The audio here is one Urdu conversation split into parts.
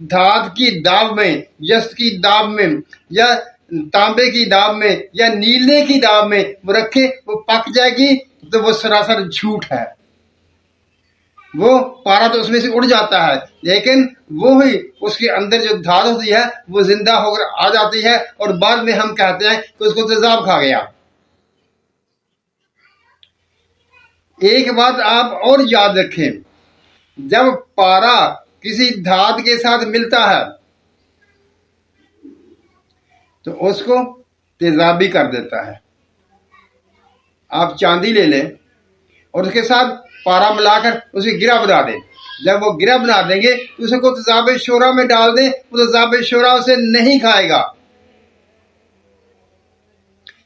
دھات کی داب میں، جست کی داب میں، یا تانبے کی داب میں، یا نیلے کی داب میں وہ رکھے، وہ پک جائے گی تو وہ سراسر جھوٹ ہے۔ وہ پارا تو اس میں سے اڑ جاتا ہے، لیکن وہی اس کے اندر جو دھات ہوتی ہے وہ زندہ ہو کر آ جاتی ہے، اور بعد میں ہم کہتے ہیں کہ اس کو تیزاب کھا گیا۔ ایک بات آپ اور یاد رکھیں، جب پارا کسی دھات کے ساتھ ملتا ہے تو اس کو تیزابی کر دیتا ہے۔ آپ چاندی لے لیں اور اس کے ساتھ پارا ملا کر اسے گرہ بنا دیں، جب وہ گرہ بنا دیں گے تو اسے کو تیزاب شورا میں ڈال دیں، وہ تیزاب شورا اسے نہیں کھائے گا۔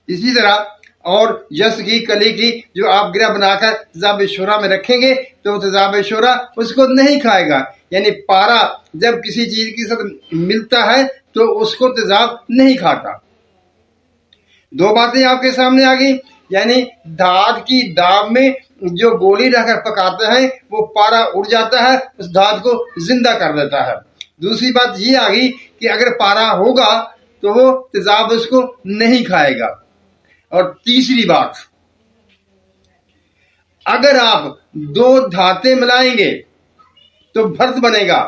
اسی طرح اور جس کی کلی کی جو آپ گرہ بنا کر تیزاب شورا میں رکھیں گے تو وہ تیزاب شورا اس کو نہیں کھائے گا۔ یعنی پارا جب کسی چیز کے ساتھ ملتا ہے تو اس کو تیزاب نہیں کھاتا۔ دو باتیں آپ کے سامنے آ گئی، یعنی دھات کی داب میں جو گولی رکھ کر پکاتے ہیں وہ پارا اڑ جاتا ہے، اس دھات کو زندہ کر دیتا ہے۔ دوسری بات یہ آ گئی کہ اگر پارا ہوگا تو وہ تیزاب اس کو نہیں کھائے گا۔ اور تیسری بات، اگر آپ دو دھاتیں ملائیں گے تو بھرت بنے گا،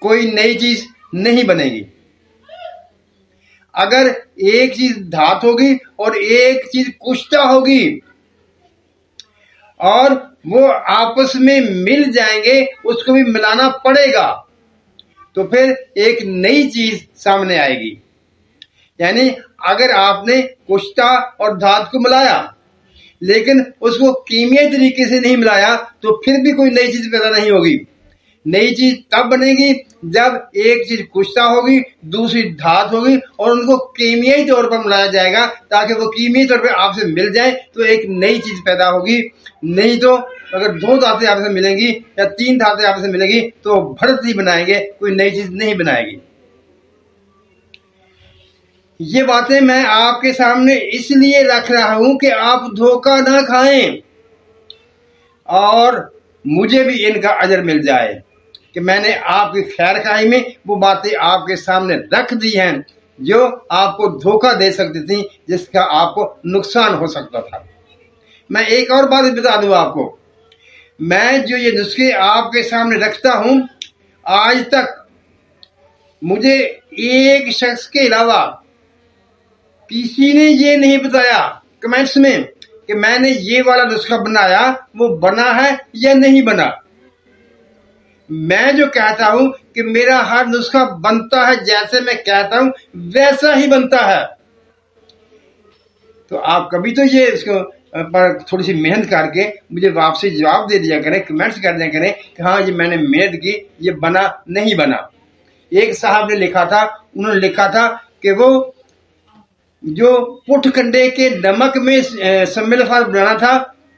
کوئی نئی چیز نہیں بنے گی۔ اگر ایک چیز دھات ہوگی اور ایک چیز کشتا ہوگی اور وہ آپس میں مل جائیں گے، اس کو بھی ملانا پڑے گا تو پھر ایک نئی چیز سامنے آئے گی۔ یعنی اگر آپ نے کشتا اور دھات کو ملایا لیکن اس کو کیمیائی طریقے سے نہیں ملایا تو پھر بھی کوئی نئی چیز پیدا نہیں ہوگی۔ نئی چیز تب بنے گی جب ایک چیز کشتا ہوگی، دوسری دھات ہوگی، اور ان کو کیمیائی طور پر ملایا جائے گا تاکہ وہ کیمیائی طور پر آپ سے مل جائیں تو ایک نئی چیز پیدا ہوگی۔ نہیں تو اگر دو دھاتیں آپ سے ملیں گی یا تین دھاتیں آپ سے ملیں گی تو بھرت ہی بنائیں گے، کوئی نئی چیز نہیں بنائے گی۔ یہ باتیں میں آپ کے سامنے اس لیے رکھ رہا ہوں کہ آپ دھوکہ نہ کھائیں اور مجھے بھی ان کا اجر مل جائے کہ میں نے آپ کی خیر خواہی میں وہ باتیں آپ کے سامنے رکھ دی ہیں جو آپ کو دھوکہ دے سکتی تھیں، جس کا آپ کو نقصان ہو سکتا تھا۔ میں ایک اور بات بتا دوں آپ کو، میں جو یہ نسخے آپ کے سامنے رکھتا ہوں، آج تک مجھے ایک شخص کے علاوہ کسی نے یہ نہیں بتایا کمنٹس میں کہ میں نے یہ والا نسخہ بنایا، وہ بنا ہے یا نہیں بنا۔ میں جو کہتا ہوں کہ میرا ہر نسخہ بنتا ہے جیسے میں کہتا ہوں ویسا ہی بنتا ہے، تو آپ کبھی تو یہ اس کو پر تھوڑی سی محنت کر کے مجھے واپسی جواب دے دیا کریں، کمنٹس کر دیا کریں کہ ہاں یہ میں نے محنت کی، یہ بنا نہیں بنا۔ ایک صاحب نے لکھا تھا، انہوں نے لکھا تھا کہ وہ جو پٹھ کنڈے کے نمک میں سملفار بنانا تھا،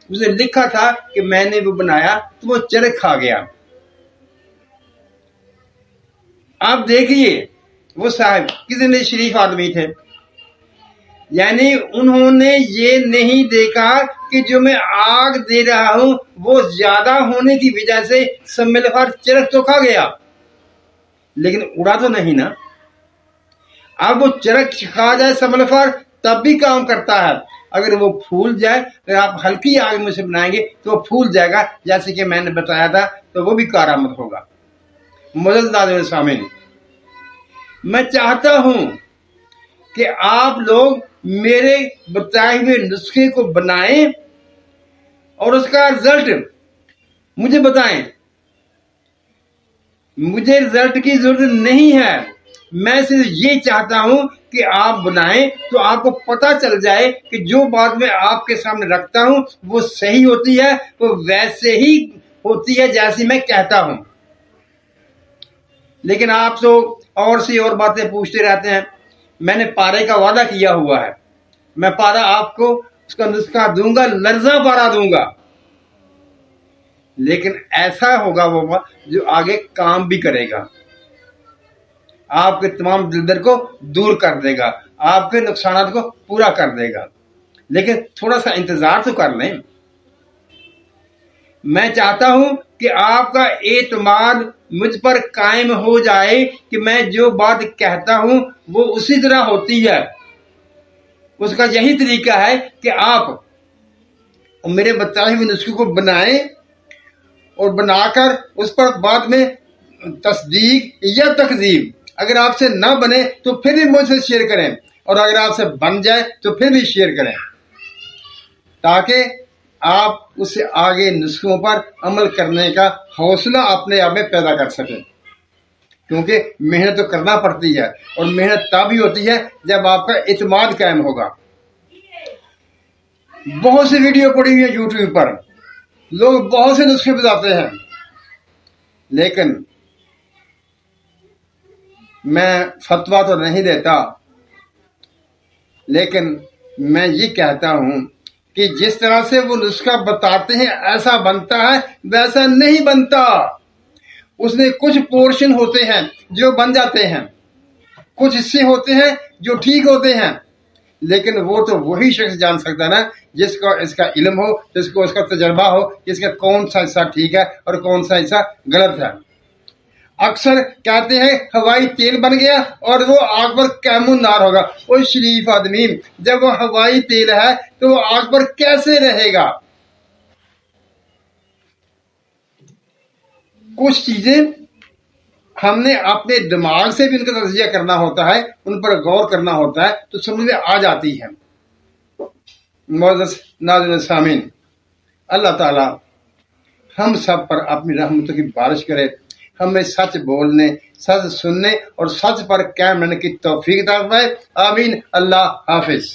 اس نے لکھا تھا کہ میں نے وہ بنایا تو وہ چرخ کھا گیا۔ آپ دیکھیے وہ صاحب کتنے شریف آدمی تھے، یعنی انہوں نے یہ نہیں دیکھا کہ جو میں آگ دے رہا ہوں وہ زیادہ ہونے کی وجہ سے سملفار چرخ تو کھا گیا لیکن اڑا تو نہیں نا۔ اب وہ چرخ کھا جائے سملفار تب بھی کام کرتا ہے، اگر وہ پھول جائے، اگر آپ ہلکی آگ میں سے بنائیں گے تو وہ پھول جائے گا جیسے کہ میں نے بتایا تھا، تو وہ بھی کارآمد ہوگا۔ معزز سامعین، میں چاہتا ہوں کہ آپ لوگ میرے بتائے ہوئے نسخے کو بنائیں اور اس کا رزلٹ مجھے بتائیں۔ مجھے رزلٹ کی ضرورت نہیں ہے، میں صرف یہ چاہتا ہوں کہ آپ بنائیں تو آپ کو پتہ چل جائے کہ جو بات میں آپ کے سامنے رکھتا ہوں وہ صحیح ہوتی ہے، وہ ویسے ہی ہوتی ہے جیسی میں کہتا ہوں۔ لیکن آپ تو اور سی اور باتیں پوچھتے رہتے ہیں۔ میں نے پارے کا وعدہ کیا ہوا ہے، میں پارا آپ کو اس کا نسخہ دوں گا، لرزاں پارا دوں گا، لیکن ایسا ہوگا وہ جو آگے کام بھی کرے گا، آپ کے تمام دلدر کو دور کر دے گا، آپ کے نقصانات کو پورا کر دے گا۔ لیکن تھوڑا سا انتظار تو کر لیں۔ میں چاہتا ہوں کہ آپ کا اعتماد مجھ پر قائم ہو جائے کہ میں جو بات کہتا ہوں وہ اسی طرح ہوتی ہے، اس کا یہی طریقہ ہے کہ آپ میرے بتائے ہوئے نسخے کو بنائیں اور بنا کر اس پر بعد میں تصدیق یا تکذیب، اگر آپ سے نہ بنے تو پھر بھی مجھ سے شیئر کریں، اور اگر آپ سے بن جائے تو پھر بھی شیئر کریں، تاکہ آپ اس سے آگے نسخوں پر عمل کرنے کا حوصلہ اپنے آپ میں پیدا کر سکیں، کیونکہ محنت تو کرنا پڑتی ہے، اور محنت تب ہی ہوتی ہے جب آپ کا اعتماد قائم ہوگا۔ بہت سی ویڈیو پڑی ہوئی ہیں یوٹیوب پر، لوگ بہت سے نسخے بتاتے ہیں، لیکن میں فتویٰ تو نہیں دیتا، لیکن میں یہ کہتا ہوں کہ جس طرح سے وہ نسخہ بتاتے ہیں ایسا بنتا ہے ویسا نہیں بنتا۔ اس میں کچھ پورشن ہوتے ہیں جو بن جاتے ہیں، کچھ حصے ہوتے ہیں جو ٹھیک ہوتے ہیں، لیکن وہ تو وہی شخص جان سکتا ہے نا جس کو اس کا علم ہو، جس کو اس کا تجربہ ہو، جس کا کون سا حصہ ٹھیک ہے اور کون سا حصہ غلط ہے۔ اکثر کہتے ہیں ہوائی تیل بن گیا اور وہ آگ پر کیمون نار ہوگا۔ وہ شریف آدمی، جب وہ ہوائی تیل ہے تو وہ آگ پر کیسے رہے گا؟ کچھ چیزیں ہم نے اپنے دماغ سے بھی ان کا تجزیہ کرنا ہوتا ہے، ان پر غور کرنا ہوتا ہے تو سمجھ میں آ جاتی ہے۔ معزز ناظرین سامعین، اللہ تعالی ہم سب پر اپنی رحمتوں کی بارش کرے، ہمیں سچ بولنے، سچ سننے اور سچ پر قائم رہنے کی توفیق عطا فرمائے۔ آمین۔ اللہ حافظ۔